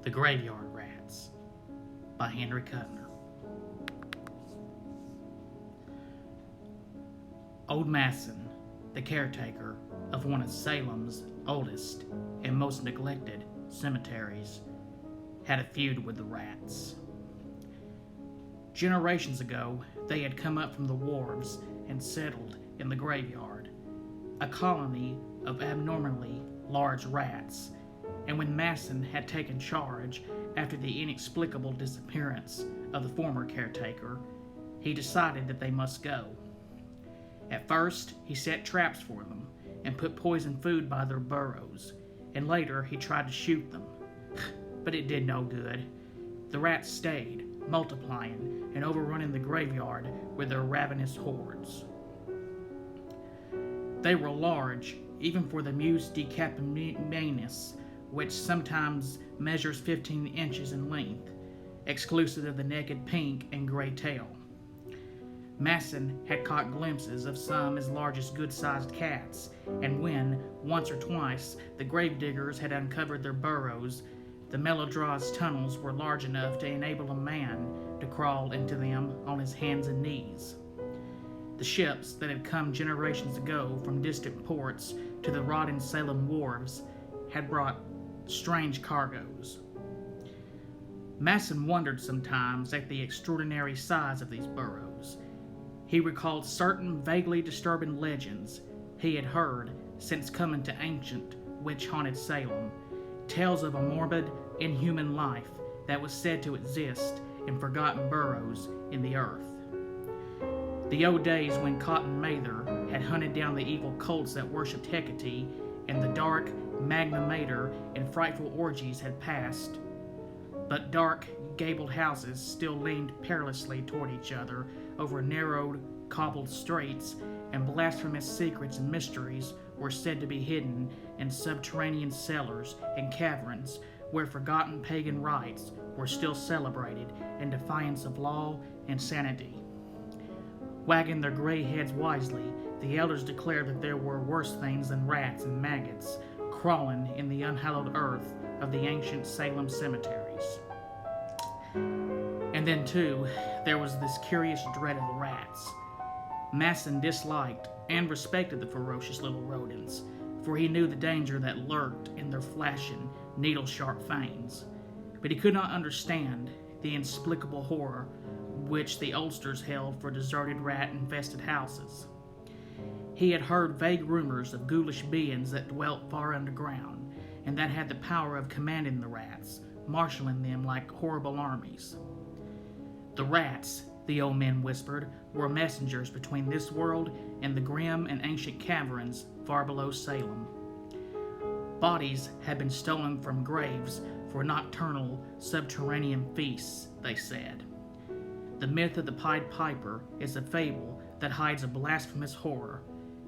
The Graveyard Rats by Henry Kuttner. Old Masson, the caretaker of one of Salem's oldest and most neglected cemeteries, had a feud with the rats. Generations ago, they had come up from the wharves and settled in the graveyard, a colony of abnormally large rats, and when Masson had taken charge after the inexplicable disappearance of the former caretaker, he decided that they must go. At first, he set traps for them and put poison food by their burrows, and later he tried to shoot them. But it did no good. The rats stayed, multiplying and overrunning the graveyard with their ravenous hordes. They were large, even for the Mus decapimanus, which sometimes measures 15 inches in length, exclusive of the naked pink and gray tail. Masson had caught glimpses of some as large as good-sized cats, and when, once or twice, the gravediggers had uncovered their burrows, the melodraw's tunnels were large enough to enable a man to crawl into them on his hands and knees. The ships that had come generations ago from distant ports to the rotting Salem wharves had brought strange cargoes. Masson wondered sometimes at the extraordinary size of these burrows. He recalled certain vaguely disturbing legends he had heard since coming to ancient, witch-haunted Salem, tales of a morbid, inhuman life that was said to exist in forgotten burrows in the earth. The old days when Cotton Mather had hunted down the evil cults that worshipped Hecate, and the dark Magna Mater and frightful orgies had passed. But dark, gabled houses still leaned perilously toward each other over narrowed, cobbled streets, and blasphemous secrets and mysteries were said to be hidden in subterranean cellars and caverns where forgotten pagan rites were still celebrated in defiance of law and sanity. Wagging their gray heads wisely, the elders declared that there were worse things than rats and maggots crawling in the unhallowed earth of the ancient Salem cemeteries. And then, too, there was this curious dread of the rats. Masson disliked and respected the ferocious little rodents, for he knew the danger that lurked in their flashing, needle-sharp fangs. But he could not understand the inexplicable horror which the oldsters held for deserted rat-infested houses. He had heard vague rumors of ghoulish beings that dwelt far underground, and that had the power of commanding the rats, marshaling them like horrible armies. The rats, the old men whispered, were messengers between this world and the grim and ancient caverns far below Salem. Bodies had been stolen from graves for nocturnal, subterranean feasts, they said. The myth of the Pied Piper is a fable that hides a blasphemous horror,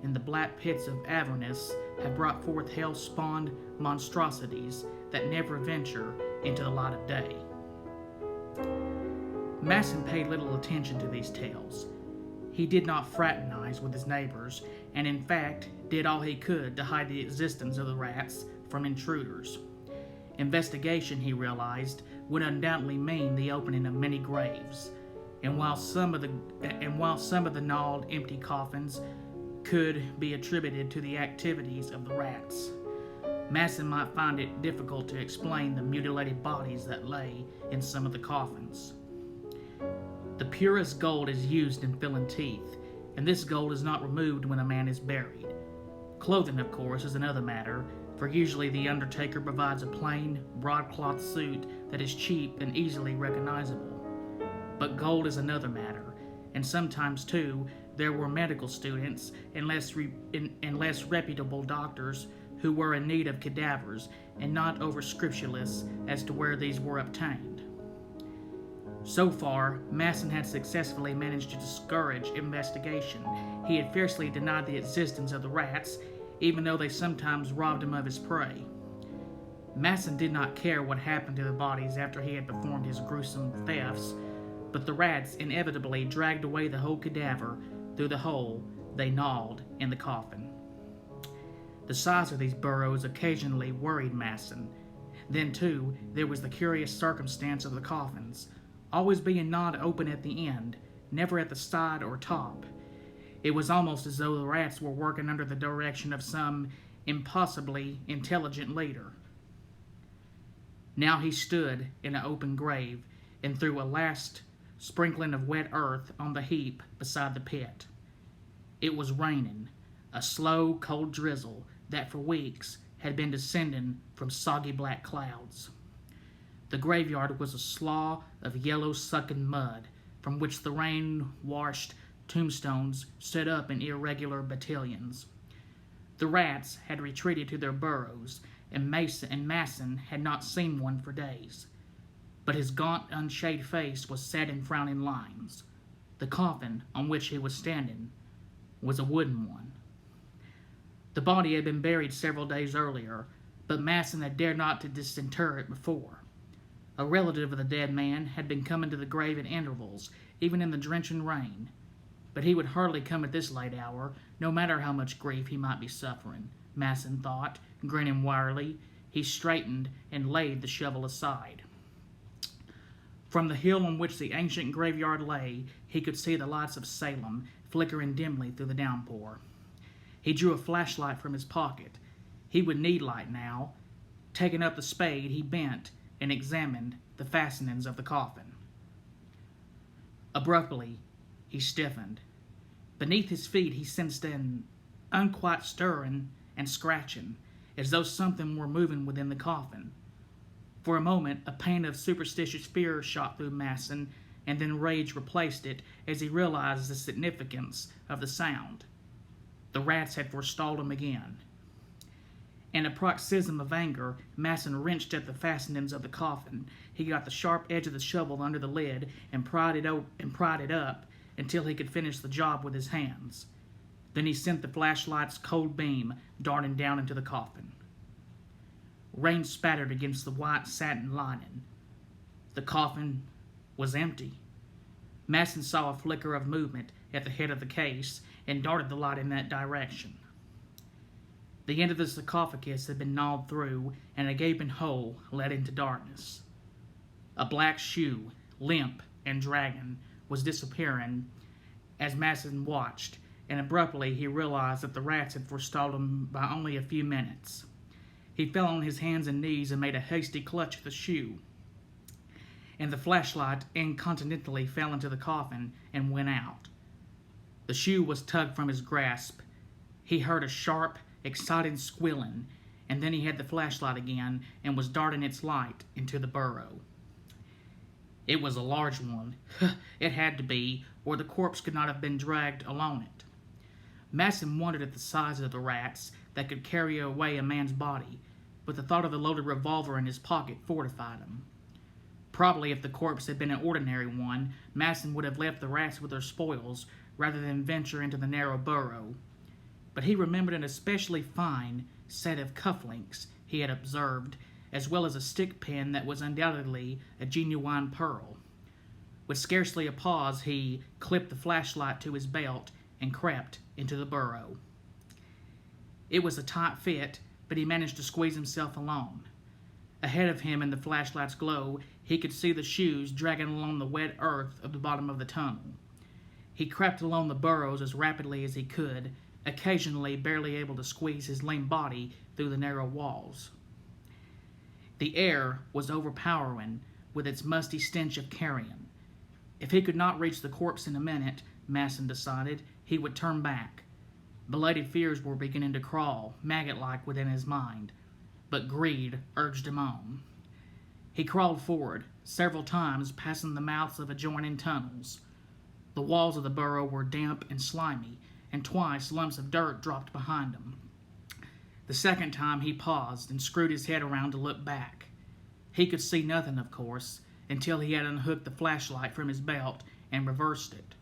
and the black pits of Avernus have brought forth hell-spawned monstrosities that never venture into the light of day. Masson paid little attention to these tales. He did not fraternize with his neighbors, and in fact did all he could to hide the existence of the rats from intruders. Investigation, he realized, would undoubtedly mean the opening of many graves, and while some of the gnawed, empty coffins could be attributed to the activities of the rats, Masson might find it difficult to explain the mutilated bodies that lay in some of the coffins. The purest gold is used in filling teeth, and this gold is not removed when a man is buried. Clothing, of course, is another matter, for usually the undertaker provides a plain, broadcloth suit that is cheap and easily recognizable. But gold is another matter, and sometimes, too, there were medical students and less reputable doctors who were in need of cadavers and not over scrupulous as to where these were obtained. So far, Masson had successfully managed to discourage investigation. He had fiercely denied the existence of the rats, even though they sometimes robbed him of his prey. Masson did not care what happened to the bodies after he had performed his gruesome thefts, but the rats inevitably dragged away the whole cadaver through the hole they gnawed in the coffin. The size of these burrows occasionally worried Masson. Then, too, there was the curious circumstance of the coffins, always being gnawed open at the end, never at the side or top. It was almost as though the rats were working under the direction of some impossibly intelligent leader. Now he stood in an open grave and threw a last sprinkling of wet earth on the heap beside the pit. It was raining, a slow, cold drizzle that for weeks had been descending from soggy black clouds. The graveyard was a slough of yellow sucking mud from which the rain-washed tombstones stood up in irregular battalions. The rats had retreated to their burrows, and Masson had not seen one for days. But his gaunt, unshaved face was set in frowning lines. The coffin on which he was standing was a wooden one. The body had been buried several days earlier, but Masson had dared not to disinter it before. A relative of the dead man had been coming to the grave at intervals, even in the drenching rain. But he would hardly come at this late hour, no matter how much grief he might be suffering, Masson thought, grinning wryly. He straightened and laid the shovel aside. From the hill on which the ancient graveyard lay, he could see the lights of Salem flickering dimly through the downpour. He drew a flashlight from his pocket. He would need light now. Taking up the spade, he bent and examined the fastenings of the coffin. Abruptly, he stiffened. Beneath his feet, he sensed an unquiet stirring and scratching, as though something were moving within the coffin. For a moment, a pain of superstitious fear shot through Masson, and then rage replaced it as he realized the significance of the sound. The rats had forestalled him again. In a paroxysm of anger, Masson wrenched at the fastenings of the coffin. He got the sharp edge of the shovel under the lid and pried it up until he could finish the job with his hands. Then he sent the flashlight's cold beam darting down into the coffin. Rain spattered against the white satin lining. The coffin was empty. Masson saw a flicker of movement at the head of the case and darted the light in that direction. The end of the sarcophagus had been gnawed through, and a gaping hole led into darkness. A black shoe, limp and dragging, was disappearing as Masson watched, and abruptly he realized that the rats had forestalled him by only a few minutes. He fell on his hands and knees and made a hasty clutch at the shoe, and the flashlight incontinently fell into the coffin and went out. The shoe was tugged from his grasp. He heard a sharp, excited squealing, and then he had the flashlight again and was darting its light into the burrow. It was a large one. It had to be, or the corpse could not have been dragged along it. Masson wondered at the size of the rats that could carry away a man's body, but the thought of the loaded revolver in his pocket fortified him. Probably if the corpse had been an ordinary one, Masson would have left the rats with their spoils rather than venture into the narrow burrow. But he remembered an especially fine set of cufflinks he had observed, as well as a stickpin that was undoubtedly a genuine pearl. With scarcely a pause, he clipped the flashlight to his belt and crept into the burrow. It was a tight fit, but he managed to squeeze himself along. Ahead of him in the flashlight's glow, he could see the shoes dragging along the wet earth of the bottom of the tunnel. He crept along the burrows as rapidly as he could, occasionally barely able to squeeze his lean body through the narrow walls. The air was overpowering with its musty stench of carrion. If he could not reach the corpse in a minute, Masson decided, he would turn back. Belated fears were beginning to crawl, maggot-like, within his mind, but greed urged him on. He crawled forward, several times passing the mouths of adjoining tunnels. The walls of the burrow were damp and slimy, and twice lumps of dirt dropped behind him. The second time he paused and screwed his head around to look back. He could see nothing, of course, until he had unhooked the flashlight from his belt and reversed it.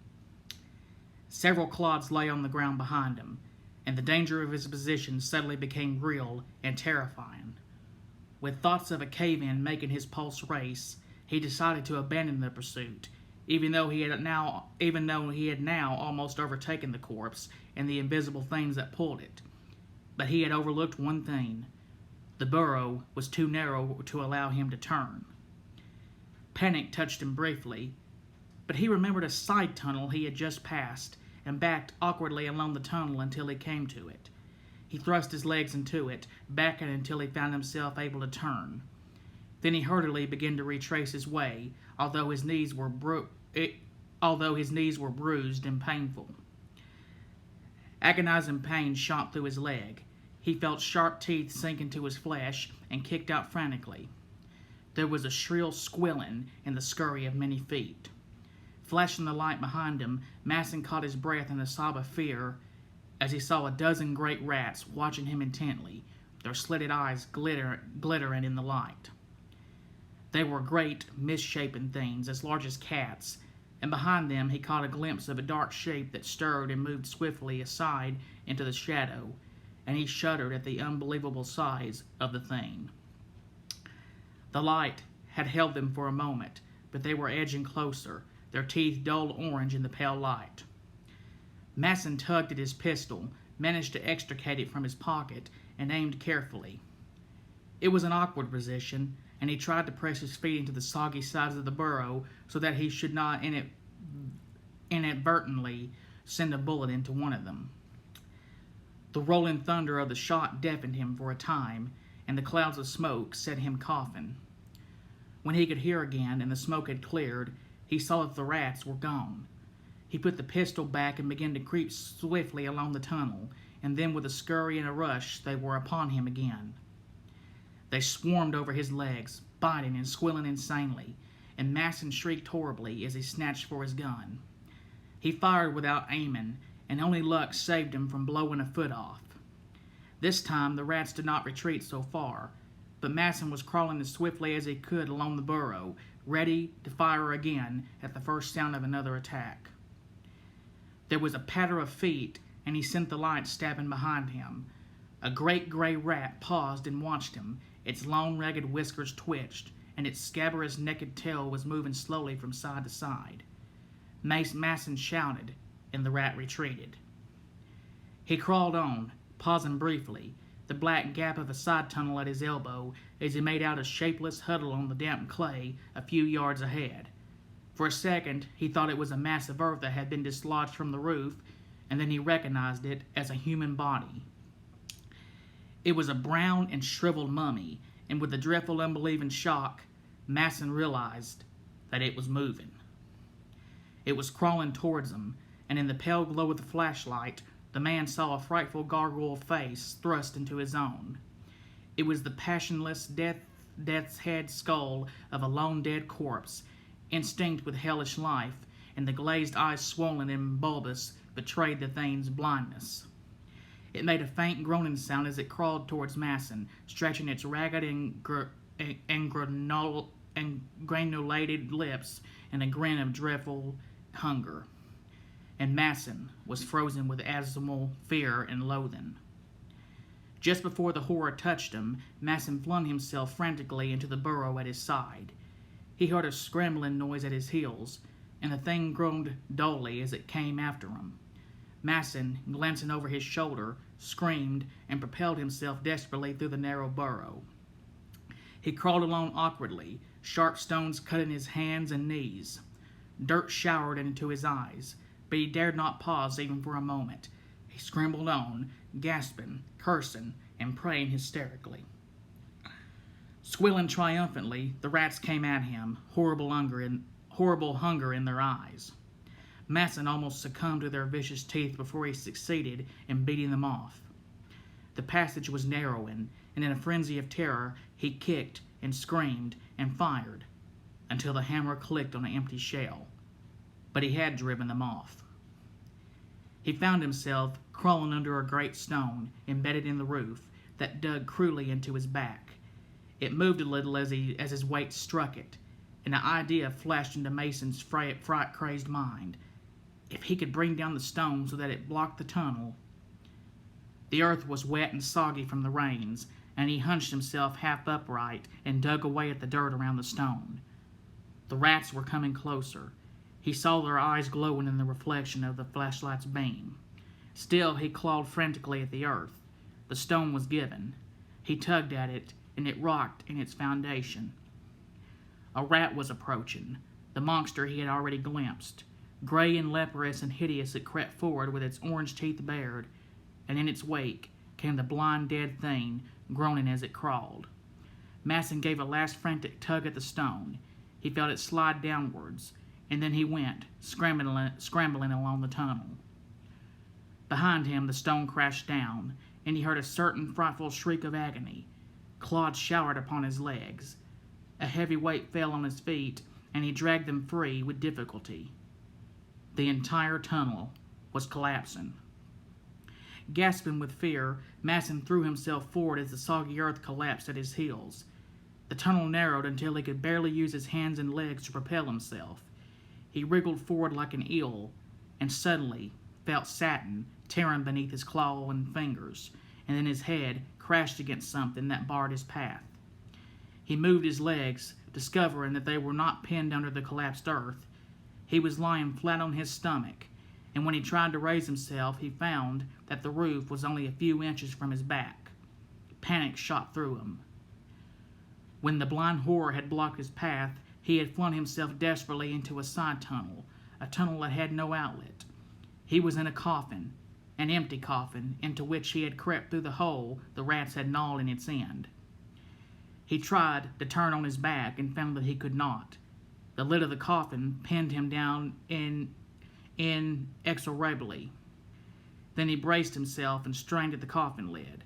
Several clods lay on the ground behind him, and the danger of his position suddenly became real and terrifying. With thoughts of a cave-in making his pulse race, he decided to abandon the pursuit, even though he had now almost overtaken the corpse and the invisible things that pulled it. But he had overlooked one thing. The burrow was too narrow to allow him to turn. Panic touched him briefly, but he remembered a side tunnel he had just passed and backed awkwardly along the tunnel until he came to it. He thrust his legs into it, backing until he found himself able to turn. Then he hurriedly began to retrace his way, although his knees were bruised and painful. Agonizing pain shot through his leg. He felt sharp teeth sink into his flesh and kicked out frantically. There was a shrill squealing in the scurry of many feet. Flashing the light behind him, Masson caught his breath in a sob of fear as he saw a dozen great rats watching him intently, their slitted eyes glittering in the light. They were great, misshapen things, as large as cats, and behind them he caught a glimpse of a dark shape that stirred and moved swiftly aside into the shadow, and he shuddered at the unbelievable size of the thing. The light had held them for a moment, but they were edging closer, their teeth dull orange in the pale light. Masson tugged at his pistol, managed to extricate it from his pocket, and aimed carefully. It was an awkward position, and he tried to press his feet into the soggy sides of the burrow so that he should not inadvertently send a bullet into one of them. The rolling thunder of the shot deafened him for a time, and the clouds of smoke set him coughing. When he could hear again and the smoke had cleared, he saw that the rats were gone. He put the pistol back and began to creep swiftly along the tunnel, and then with a scurry and a rush they were upon him again. They swarmed over his legs, biting and squealing insanely, and Masson shrieked horribly as he snatched for his gun. He fired without aiming, and only luck saved him from blowing a foot off. This time the rats did not retreat so far, but Masson was crawling as swiftly as he could along the burrow, ready to fire again at the first sound of another attack. There was a patter of feet, and he sent the light stabbing behind him. A great gray rat paused and watched him. Its long, ragged whiskers twitched, and its scabrous, naked tail was moving slowly from side to side. Masson shouted, and the rat retreated. He crawled on, pausing briefly, the black gap of a side tunnel at his elbow, as he made out a shapeless huddle on the damp clay a few yards ahead. For a second, he thought it was a mass of earth that had been dislodged from the roof, and then he recognized it as a human body. It was a brown and shriveled mummy, and with a dreadful unbelieving shock, Masson realized that it was moving. It was crawling towards him, and in the pale glow of the flashlight, the man saw a frightful gargoyle face thrust into his own. It was the passionless death's head skull of a long dead corpse, instinct with hellish life, and the glazed eyes swollen and bulbous betrayed the thing's blindness. It made a faint groaning sound as it crawled towards Masson, stretching its ragged and granulated lips in a grin of dreadful hunger. And Masson was frozen with abysmal fear and loathing. Just before the horror touched him, Masson flung himself frantically into the burrow at his side. He heard a scrambling noise at his heels, and the thing groaned dully as it came after him. Masson, glancing over his shoulder, screamed and propelled himself desperately through the narrow burrow. He crawled along awkwardly, sharp stones cutting his hands and knees. Dirt showered into his eyes, but he dared not pause even for a moment. He scrambled on, gasping, cursing, and praying hysterically. Squealing triumphantly, the rats came at him, horrible hunger in their eyes. Masson almost succumbed to their vicious teeth before he succeeded in beating them off. The passage was narrowing, and in a frenzy of terror, he kicked and screamed and fired until the hammer clicked on an empty shell. But he had driven them off. He found himself crawling under a great stone embedded in the roof that dug cruelly into his back. It moved a little as his weight struck it, and an idea flashed into Mason's fright-crazed mind. If he could bring down the stone so that it blocked the tunnel. The earth was wet and soggy from the rains, and he hunched himself half upright and dug away at the dirt around the stone. The rats were coming closer. He saw their eyes glowing in the reflection of the flashlight's beam. Still, he clawed frantically at the earth. The stone was given. He tugged at it, and it rocked in its foundation. A rat was approaching, the monster he had already glimpsed. Gray and leprous and hideous, it crept forward with its orange teeth bared, and in its wake came the blind, dead thing, groaning as it crawled. Masson gave a last frantic tug at the stone. He felt it slide downwards, and then he went, scrambling along the tunnel. Behind him, the stone crashed down, and he heard a certain frightful shriek of agony. Clods showered upon his legs. A heavy weight fell on his feet, and he dragged them free with difficulty. The entire tunnel was collapsing. Gasping with fear, Masson threw himself forward as the soggy earth collapsed at his heels. The tunnel narrowed until he could barely use his hands and legs to propel himself. He wriggled forward like an eel, and suddenly felt satin tearing beneath his claw and fingers, and then his head crashed against something that barred his path. He moved his legs, discovering that they were not pinned under the collapsed earth. He was lying flat on his stomach, and when he tried to raise himself, he found that the roof was only a few inches from his back. Panic shot through him. When the blind horror had blocked his path, he had flung himself desperately into a side tunnel, a tunnel that had no outlet. He was in a coffin, an empty coffin, into which he had crept through the hole the rats had gnawed in its end. He tried to turn on his back and found that he could not. The lid of the coffin pinned him down inexorably. Then he braced himself and strained at the coffin lid.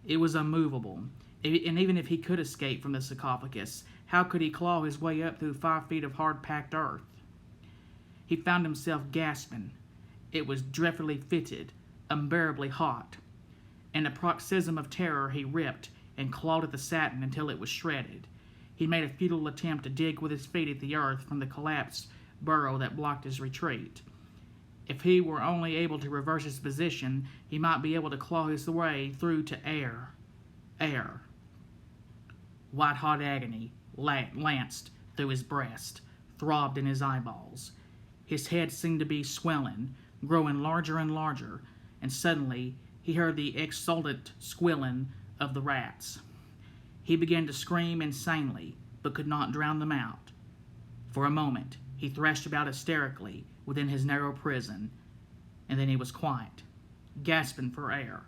It was unmovable, and even if he could escape from the sarcophagus, how could he claw his way up through 5 feet of hard-packed earth? He found himself gasping. It was dreadfully fetid, unbearably hot. In a paroxysm of terror, he ripped and clawed at the satin until it was shredded. He made a futile attempt to dig with his feet at the earth from the collapsed burrow that blocked his retreat. If he were only able to reverse his position, he might be able to claw his way through to air. Air. White-hot agony lanced through his breast, throbbed in his eyeballs. His head seemed to be swelling, growing larger and larger, and suddenly he heard the exultant squealing of the rats. He began to scream insanely, but could not drown them out. For a moment, he thrashed about hysterically within his narrow prison, and then he was quiet, gasping for air.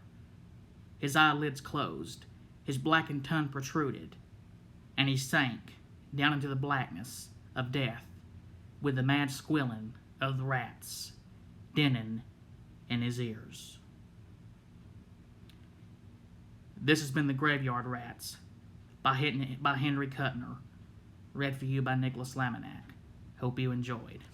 His eyelids closed, his blackened tongue protruded, and he sank down into the blackness of death with the mad squealing of the rats dinning in his ears. This has been The Graveyard Rats by Henry Kuttner, read for you by Nicholas Laminack. Hope you enjoyed.